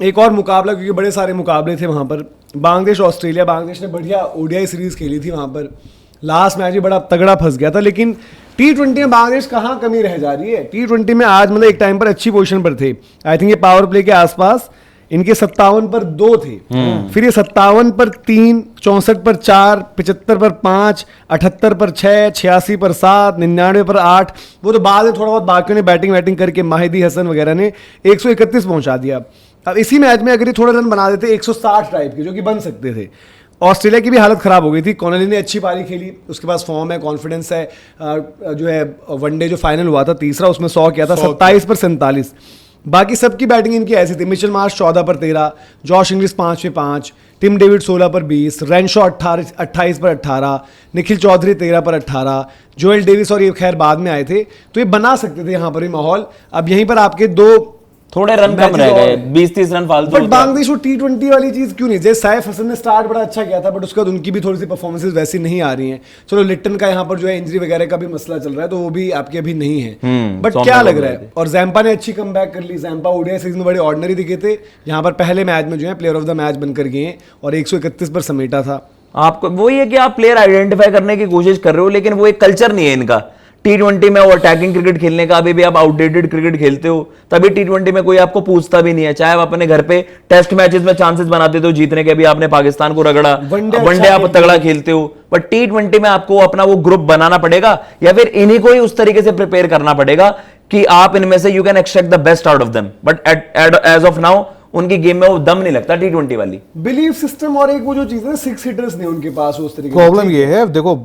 एक और मुकाबला, क्योंकि बड़े सारे मुकाबले थे वहाँ पर, बांग्लादेश ऑस्ट्रेलिया। बांग्लादेश ने बढ़िया ओडीआई सीरीज खेली थी वहाँ पर, लास्ट मैच भी बड़ा तगड़ा फंस गया था। लेकिन T20 में बांग्लादेश कहाँ कमी रह जा रही है। T20 में आज मतलब एक टाइम पर अच्छी पोजीशन पर थे, आई थिंक ये पावर प्ले के आसपास इनके 57 पर 2 थे, फिर ये 57 पर 3, 64 पर 4, 75 पर 5, 78 पर 6, 86 पर 7, 99 पर 8। वो तो बाद में थोड़ा बहुत बाकियों ने बैटिंग करके माहिदी हसन वगैरह ने 131 पहुंचा दिया। अब इसी मैच में अगर ये थोड़ा रन बना देते 160 टाइप के, जो कि बन सकते थे। ऑस्ट्रेलिया की भी हालत खराब हो गई थी। कॉनली ने अच्छी पारी खेली, उसके पास फॉर्म है, कॉन्फिडेंस है। जो है वनडे जो फाइनल हुआ था तीसरा, उसमें 100 किया था, 27 पर 47। बाकी सबकी बैटिंग इनकी ऐसी थी। मिचेल मार्श 14 पर 13, जॉश इंग्लिश 5 पे 5, टिम डेविड 16 पर 20, रेनशॉ 28 पर 18, निखिल चौधरी 13 पर 18, जोएल डेविस और ये खैर बाद में आए थे, तो ये बना सकते थे यहाँ पर भी माहौल। अब यहीं पर आपके 2 थोड़े रन कम रह गए, 20-30 रन फालतू। बट बांग्लादेश वो T20 वाली चीज क्यों नहीं, जैसे सैफ हसन ने स्टार्ट बड़ा अच्छा किया था, बट उसके बाद उनकी भी थोड़ी सी परफॉर्मेंसेस वैसी नहीं आ रही हैं। चलो लिट्टन का यहाँ पर जो है इंजरी वगैरह का भी मसला चल रहा है, तो वो भी आपके अभी नहीं है। बट क्या लग रहा है, और जैम्पा ने अच्छी कमबैक कर ली। जैम्पा ओडीआई सीरीज में बड़े ऑर्डिनरी दिखे थे, यहाँ पर पहले मैच में जो है प्लेयर ऑफ द मैच बनकर गए हैं और 131 पर समेटा था। आपको वही है कि आप प्लेयर आइडेंटिफाई करने की कोशिश कर रहे हो, लेकिन वो एक कल्चर नहीं है इनका। T20 में वो अटैकिंग क्रिकेट खेलने का, अभी भी आप आउटडेटेड क्रिकेट खेलते हो, तभी T20 में कोई आपको पूछता भी नहीं है। चाहे आप अपने घर पे टेस्ट मैचेस में चांसेस बनाते हो जीतने के, भी आपने पाकिस्तान को रगड़ा, वनडे आप तगड़ा खेलते हो, बट T20 में आपको अपना वो ग्रुप बनाना पड़ेगा, या फिर इन्हीं को ही उस तरीके से प्रिपेयर करना पड़ेगा कि आप इनमें से you can extract the best out of them. But as of now उनकी गेम में वो दम नहीं लगता T20 वाली। बिलीव सिस्टम और एक वो जो चीज है 6 हिटर्स नहीं उनके पास उस तरीके। प्रॉब्लम ये है, देखो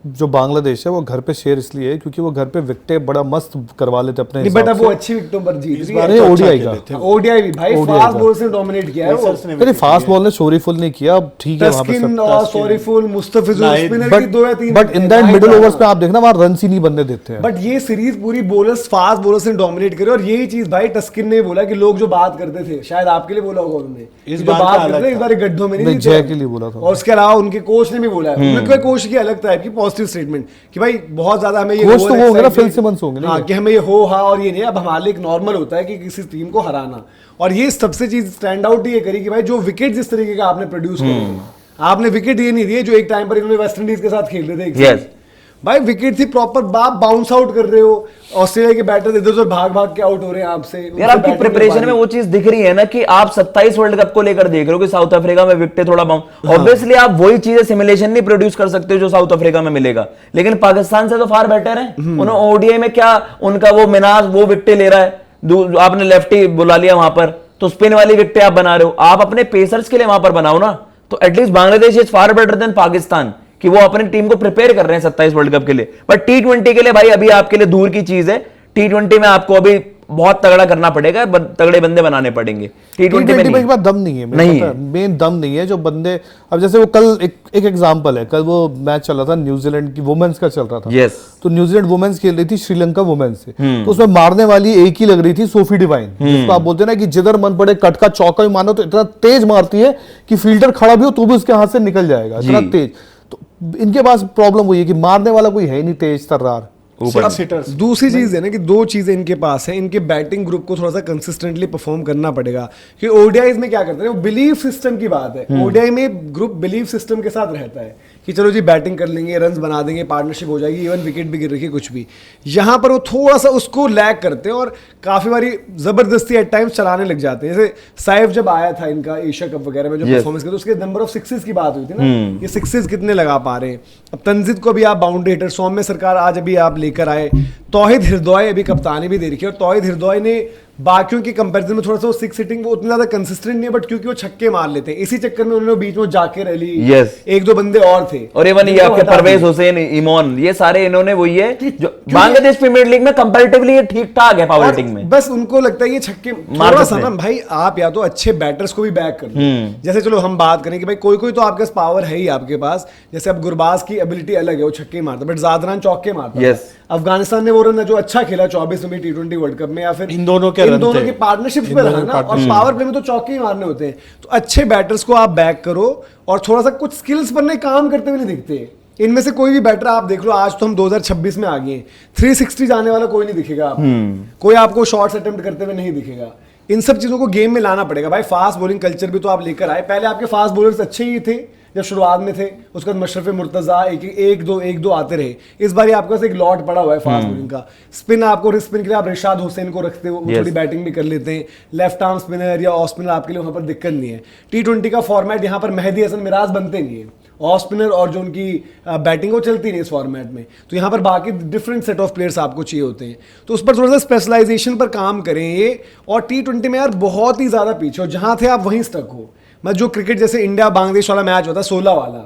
जो बांग्लादेश है वो घर पे शेर इसलिए है क्योंकि वो घर पे विकेटें बड़ा मस्त करवा लेते अपने हिसाब से। बट अब वो अच्छी विकेटों पर जीत रही है। ओडीआई का ओडीआई भी भाई फास्ट बॉल से डोमिनेट किया है वो। अरे फास्ट बॉल ने सोरीफुल नहीं किया, ठीक है वहां पे सब सोरीफुल मुस्तफिजुल स्पिनर की 2 या 3, but in that middle overs पे आप देखना वहां रन ही नहीं बनने देते हैं। बट ये सीरीज पूरी बॉलर्स फास्ट बॉलर से डोमिनेट करे, और यही चीज भाई टस्किन ने बोला कि लोग जो बात करते थे, शायद आपके लिए बोला होगा उन्होंने, इस बात करते थे इस बार गड्ढों में नहीं, जय के लिए बोला था। और उसके अलावा उनके कोच ने भी बोला है, उनके कोच की अलग टाइप की पॉजिटिव स्टेटमेंट कि भाई बहुत ज्यादा हमें ये कोच तो होंगे ना, फिल सिमंस होंगे हाँ, कि हमें ये हो हाँ और ये नहीं। अब हमारे लिए एक नॉर्मल होता है कि किसी टीम को हराना, और ये सबसे चीज स्टैंड आउट ये करी कि भाई जो विकेट जिस तरीके का आपने प्रोड्यूस किए, आपने विकेट ये नहीं दिए जो एक टाइम पर इन्होंने वेस्ट इंडीज के साथ खेल रहे थे। भाई विकेट थी प्रॉपर, बाप बाउंस आउट कर रहे हो, ऑस्ट्रेलिया के बैटर इधर उधर भाग भाग के आउट हो रहे हैं आपसे। यार आपकी प्रिपरेशन में वो चीज दिख रही है ना कि आप 27 वर्ल्ड कप को लेकर देख रहे हो कि साउथ अफ्रीका में विकेट थोड़ा बाउंस, ऑब्वियसली आप वही चीजें सिमुलेशन नहीं प्रोड्यूस कर सकते जो साउथ अफ्रीका में मिलेगा, लेकिन पाकिस्तान से तो फार बेटर है। उन्होंने ओडीआई में क्या उनका वो मिनाज वो विकेट ले रहा है, आपने लेफ्टी बुला लिया वहां पर, तो स्पिन वाली विकेट आप बना रहे हो, आप अपने पेसर्स के लिए वहां पर बनाओ ना। तो at least Bangladesh is far better than Pakistan कि वो अपनी टीम को प्रिपेयर कर रहे हैं 27 वर्ल्ड कप के लिए। बट T20 के लिए भाई अभी आपके लिए दूर की चीज है। T20 में आपको अभी बहुत तगड़ा करना पड़ेगा, तगड़े बंदे बनाने पड़ेंगे। T20 में एक बात दम नहीं है, मेन दम नहीं है जो बंदे। अब जैसे वो कल एक एग्जांपल है, कल वो मैच चल रहा था न्यूजीलैंड की वुमेन्स का चल रहा था। yes. तो न्यूजीलैंड वुमेन्स खेल रही थी श्रीलंका वुमेन्स से, तो उसमें मारने वाली एक ही लग रही थी, सोफी डिवाइन, जिसको आप बोलते हैं ना कि जिधर मन पड़े कट का चौका भी मानो तो इतना तेज मारती है कि फील्डर खड़ा भी हो तो भी उसके हाथ से निकल जाएगा, इतना तेज। तो इनके पास प्रॉब्लम वही है कि मारने वाला कोई है नहीं तेज तर्रार। दूसरी चीज है ना कि 2 चीजें इनके पास है, इनके बैटिंग ग्रुप को थोड़ा सा कंसिस्टेंटली परफॉर्म करना पड़ेगा। कि ओडीआईज में क्या करते हैं, वो बिलीव सिस्टम की बात है। ओडीआई में ग्रुप बिलीव सिस्टम के साथ रहता है कि चलो जी बैटिंग कर लेंगे, रन्स बना देंगे, पार्टनरशिप हो जाएगी, इवन विकेट भी गिर रही है कुछ भी। यहाँ पर वो थोड़ा सा उसको लैग करते हैं और काफी बारी जबरदस्ती एट टाइम्स चलाने लग जाते हैं। जैसे साइफ जब आया था इनका एशिया कप वगैरह में जो परफॉर्मेंस किया, तो उसके नंबर ऑफ सिक्सेस की बात हुई थी ना, ये सिक्सेस कितने लगा पा रहे हैं। अब तंजीद को भी आप बाउंड्री हिटर, सौम्य सरकार आज अभी आप लेकर आए, तौहिद हृदय अभी कप्तानी भी दे रखी है, और तौहिद हृदय ने बाकियों के कंपैरिजन में थोड़ा सा 6 हिटिंग वो उतना ज्यादा कंसिस्टेंट नहीं है, बट क्योंकि वो छक्के मार लेते हैं, इसी चक्कर में उन्होंने बीच में जाकिर अली, एक 2 बंदे और थे, और इवन ये आपके परवेज हुसैन, इमोन, ये सारे इन्होंने वही है जो बांग्लादेश प्रीमियर लीग में कंपैरेटिवली ठीक ठाक है पावर हिटिंग में। बस उनको लगता है ये छक्के थोड़ा सा ना भाई, आप या तो अच्छे बैटर्स को भी बैक कर लो। जैसे चलो हम बात करें कि भाई कोई कोई तो आपके पास पावर है ही आपके पास, जैसे अब गुरबाज की एबिलिटी अलग है, वो छक्के मारता, बट जादरान चौके मारता। अफगानिस्तान ने वो रन जो अच्छा खेला 24 में T20 वर्ल्ड कप में, या फिर इन दोनों के पार्टनरशिप पे रहा ना, और पावर प्ले में तो चौके ही मारने होते हैं। तो अच्छे बैटर्स को आप बैक करो, और थोड़ा सा कुछ स्किल्स पर काम करते हुए नहीं दिखते इनमें से कोई भी बैटर। आप देख लो आज तो हम 2026 में आ गए, 360 जाने वाला कोई नहीं दिखेगा आपको, कोई आपको शॉट्स अटेम्प्ट करते हुए नहीं दिखेगा। इन सब चीजों को गेम में लाना पड़ेगा भाई। फास्ट बॉलिंग कल्चर भी तो आप लेकर आए, पहले आपके फास्ट बॉलर्स अच्छे ही थे जब शुरुआत में थे, उसके बाद मशरफ मुर्तजा एक दो आते रहे। इस बार आपके पास एक लॉट पड़ा हुआ है फास्ट बॉलिंग का। स्पिन आपको स्पिन के लिए आप रिशाद हुसैन को रखते हो, वो थोड़ी बैटिंग भी कर लेते हैं। लेफ्ट आर्म स्पिनर या ऑफ स्पिनर आपके लिए वहां पर दिक्कत नहीं है। T20 का फॉर्मेट यहाँ पर मेहदी हसन मिराज बनते नहीं है, ऑफ स्पिनर और जो उनकी बैटिंग वो चलती नहीं इस फॉर्मेट में, तो यहाँ पर बाकी डिफरेंट सेट ऑफ प्लेयर्स आपको चाहिए होते हैं। तो उस पर थोड़ा सा स्पेशलाइजेशन पर काम करें ये। और T20 में यार बहुत ही ज्यादा पीछे हो, जहां थे आप वहीं स्टक हो। मैं जो क्रिकेट जैसे इंडिया बांग्लादेश वाला मैच होता 16 वाला,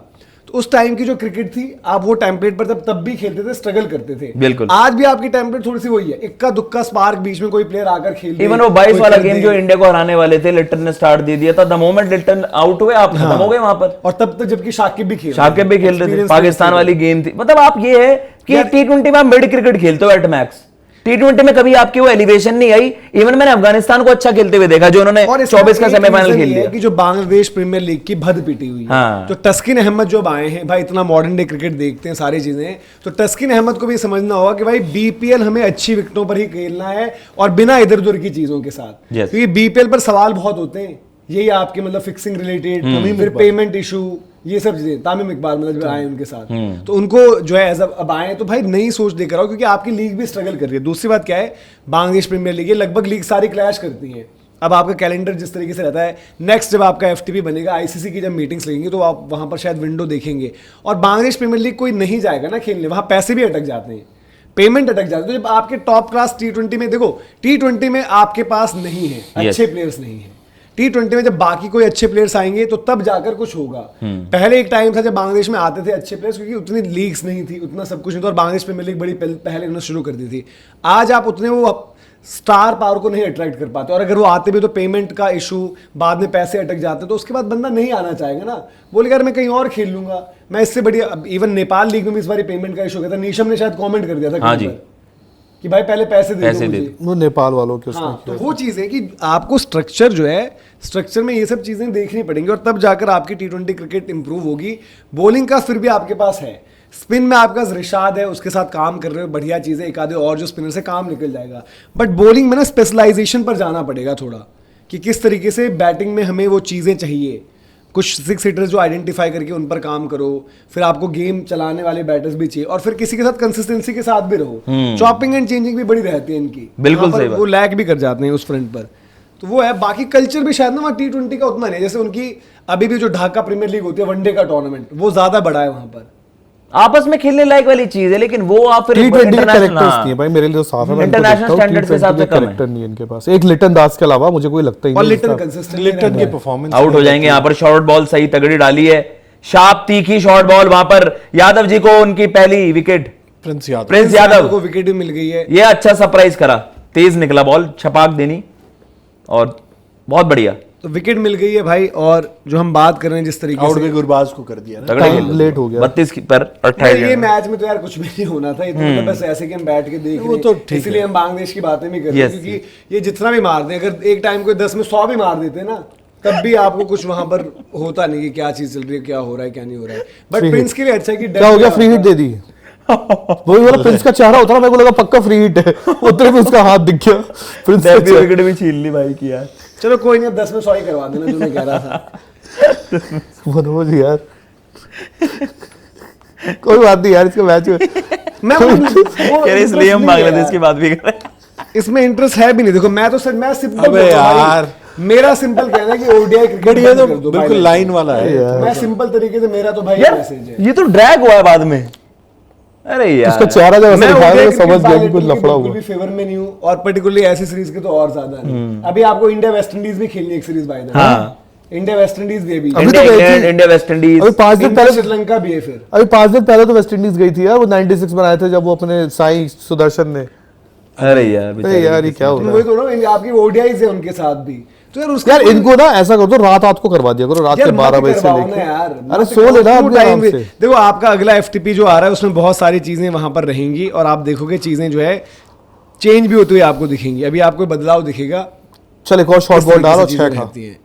तो उस टाइम की जो क्रिकेट थी आप वो टेम्पलेट पर तब भी खेलते थे, स्ट्रगल करते थे। बिल्कुल। आज भी आपकी टेम्पलेट थोड़ी सी वही है, इक्का दुक्का स्पार्क बीच में कोई प्लेयर आकर खेल दे, इवन वो 22 कोई वाला कर गेम दे। जो इंडिया को हराने वाले थे, लिटन ने स्टार्ट दे दिया था। द मोमेंट लिटन आउट हुए आप खत्म हो गए वहां पर। और तब तक जबकि शाकिब भी खेल शाकिब भी खेल रहे थे, Experience पाकिस्तान वाली गेम थी। मतलब आप ये है कि यार- T20 में आप मिड क्रिकेट खेलते हो एट मैक्स। T20 में कभी आपकी वो एलिवेशन नहीं आई। इवन मैंने अफगानिस्तान को अच्छा खेलते हुए देखा, जो उन्होंने और इसका 24 का एक सेमीफाइनल reason खेल ये है लिया। कि जो बांग्लादेश प्रीमियर लीग की भद पिटी हुई है, हाँ। तो टस्किन अहमद जो अब आए हैं भाई, इतना मॉडर्न डे क्रिकेट देखते हैं सारी चीजें, तो टस्किन अहमद को भी समझना होगा कि भाई बीपीएल हमें अच्छी विकेटों पर ही खेलना है और बिना इधर उधर की चीजों के साथ। Yes. क्योंकि बीपीएल पर सवाल बहुत होते हैं, यही आपके मतलब फिक्सिंग रिलेटेड, फिर पेमेंट इशू, ये सब चीजें। तामीम इकबाल मतलब जो आए उनके साथ, तो उनको जो है एज अब आए तो भाई नई सोच लेकर आओ, क्योंकि आपकी लीग भी स्ट्रगल कर रही है। दूसरी बात क्या है, बांग्लादेश प्रीमियर लीग, ये लगभग लीग सारी क्लैश करती हैं। अब आपका कैलेंडर जिस तरीके से रहता है, नेक्स्ट जब आपका एफटीपी बनेगा, आईसीसी की जब मीटिंग्स लगेंगी, तो आप वहां पर शायद विंडो देखेंगे। और बांग्लादेश प्रीमियर लीग कोई नहीं जाएगा ना खेलने, वहां पैसे भी अटक जाते हैं, पेमेंट अटक जाती है। तो जब आपके टॉप क्लास T20 में देखो, T20 में आपके पास नहीं है, अच्छे प्लेयर्स नहीं है। T20 में जब बाकी कोई अच्छे प्लेयर्स आएंगे तो तब जाकर कुछ होगा। पहले एक टाइम था जब बांग्लादेश में आते थे अच्छे प्लेयर्स, क्योंकि उतनी लीग्स नहीं थी, उतना सब कुछ नहीं था, और बांग्लादेश प्रीमियर लीग बड़ी पहले उन्होंने शुरू कर दी थी। आज आप उतने वो स्टार पावर को नहीं अट्रैक्ट कर पाते, और अगर वो आते भी तो पेमेंट का इशू, बाद में पैसे अटक जाते, तो उसके बाद बंदा नहीं आना चाहेगा ना, बोलेगा यार मैं कहीं और खेल लूंगा, मैं इससे बढ़िया। इवन नेपाल लीग में भी इस बार पेमेंट का इशू गया था, नीशम ने शायद कमेंट कर दिया था हाँ कहीं जी। पर कि भाई पहले पैसे दे दो मुझे। वो नेपाल वालों के उसमें हाँ, तो वो चीज है कि आपको स्ट्रक्चर जो है, स्ट्रक्चर में ये सब चीजें देखनी पड़ेंगी, और तब जाकर आपकी T20 क्रिकेट इंप्रूव होगी। बॉलिंग का फिर भी आपके पास है, स्पिन में आपका रिशाद है, उसके साथ काम कर रहे हो, बढ़िया चीजें, एक आधे और जो स्पिनर से काम निकल जाएगा। बट बॉलिंग में ना स्पेशलाइजेशन पर जाना पड़ेगा थोड़ा, कि किस तरीके से बैटिंग में हमें वो चीजें चाहिए। कुछ 6 हिटर्स जो आइडेंटिफाई करके उन पर काम करो, फिर आपको गेम चलाने वाले बैटर्स भी चाहिए, और फिर किसी के साथ कंसिस्टेंसी के साथ भी रहो। चॉपिंग एंड चेंजिंग भी बड़ी रहती है इनकी, बिल्कुल यहाँ पर सही बात। वो लैग भी कर जाते हैं उस फ्रंट पर। तो वो है, बाकी कल्चर भी शायद ना वहाँ T20 का उतना नहीं है। जैसे उनकी अभी भी जो ढाका प्रीमियर लीग होती है, वनडे का टूर्नामेंट, वो ज्यादा बड़ा है वहां पर। आपस में खेलने लायक वाली चीज है, लेकिन वो आप फिर T20 के international- कैरेक्टर्स हाँ। नहीं है भाई, मेरे लिए तो साफ है। मैं इनको International देखता हूँ, standards के हिसाब से T20 कम है। कैरेक्टर नहीं है इनके पास। एक लिटन दास के अलावा मुझे कोई लगता ही और नहीं लिटन इसका। कंसिस्टेंट लिटन की परफॉर्मेंस आउट हो जाएंगे यहाँ पर। शॉर्ट बॉल सही तगड़ी डाली है, शार्प तीखी शॉर्ट बॉल वहां पर। यादव जी को उनकी पहली wicket, Prince Yadav Prince Yadav को विकेट भी मिल गई है। ये अच्छा सरप्राइज करा, तेज निकला बॉल, छपाक देनी, और बहुत बढ़िया तो विकेट मिल गई है भाई। और जो हम बात कर रहे हैं जिस तरीके आउट से, भी गुरबाज को कर दिया ना। तगड़े टाइम खेल लेट हो गया। 32 पर यार 28 ये मैच में तो यार कुछ भी नहीं होना था, इतना तो बस ऐसे कि हम बैठ के देख वो रहे तो हैं, ठीक इसलिए है। हम बांग्लादेश की बातें भी कर रहे हैं। Yes, क्योंकि ये जितना भी मार दें, अगर एक टाइम को 10 में 100 भी मार देते ना, तब भी आपको कुछ वहां पर होता नहीं कि क्या चीज चल रही है, क्या हो रहा है, क्या नहीं हो रहा है। बट Free प्रिंस के लिए अच्छा है कि क्या हो गया, फ्री हिट दे दी। वही वाला प्रिंस का चेहरा होता ना, मेरे को लगा पक्का फ्री हिट है, उतने में उसका हाथ दिख गया। प्रिंस का चेहरा- विकेट भी छीन ली भाई की यार। चलो कोई नहीं, अब 10 में 100 ही करवा देना जो मैं कह रहा था। मनोज यार कोई बात नहीं यार, इसका मैच मैं यार इसलिए हम बांग्लादेश की बात भी कर रहे हैं। इसमें इंटरेस्ट है भी नहीं। देखो मैं तो सर मैं सिंपल अबे यार, मेरा सिंपल कहना है कि ओडीआई क्रिकेट बट ये तो कर दो, बिल्कुल भाई। लाइन वाला है। मैं सिंपल तरीके से, मेरा तो भाई यार मैसेज है। ये तो ड्रैग हुआ है बाद में। अरे यार उसका चेहरा जब ऐसे मैं दिखाया ODI तो समझ क्रिकेट गया कि कुछ bilateral के लफड़ा बिल्कुल हुआ। भी फेवर में नहीं हूँ, और पर्टिकुलरली ऐसी सीरीज के तो और ज्यादा नहीं। अभी आपको इंडिया वेस्ट इंडीज भी खेलनी है एक सीरीज बाय द वे। हाँ। इंडिया वेस्ट इंडीज भी अभी अभी तो गई थी। India West Indies. अभी 5 दिन इंडिया पहले, श्रीलंका भी है फिर। अभी 5 दिन पहले तो वेस्ट इंडीज गई थी यार, वो 96 बनाए थे जब वो अपने साई सुदर्शन ने। अरे यार अरे यार ये क्या हो तो रहा वही है तो ना, आपकी ओडीआईज है उनके साथ भी, तो यार उसका यार। इनको ना ऐसा कर दो, रात को करवा दिया करो, रात के यार 12 मत बजे से करवाओ ना लेकर। यार, अरे मत सो करवाओ, लेना क्यों अपने time आराम वे- से। देखो आपका अगला एफटीपी जो आ रहा है उसमें बहुत सारी चीजें वहां पर रहेंगी, और आप देखोगे चीजें जो है चेंज भी होती हुई आपको दिखेंगी। अभी आपको बदलाव दिखेगा, चल एक और शॉर्ट इस बॉल तरीके डाल से और चीजें 6 खा। रहती हैं।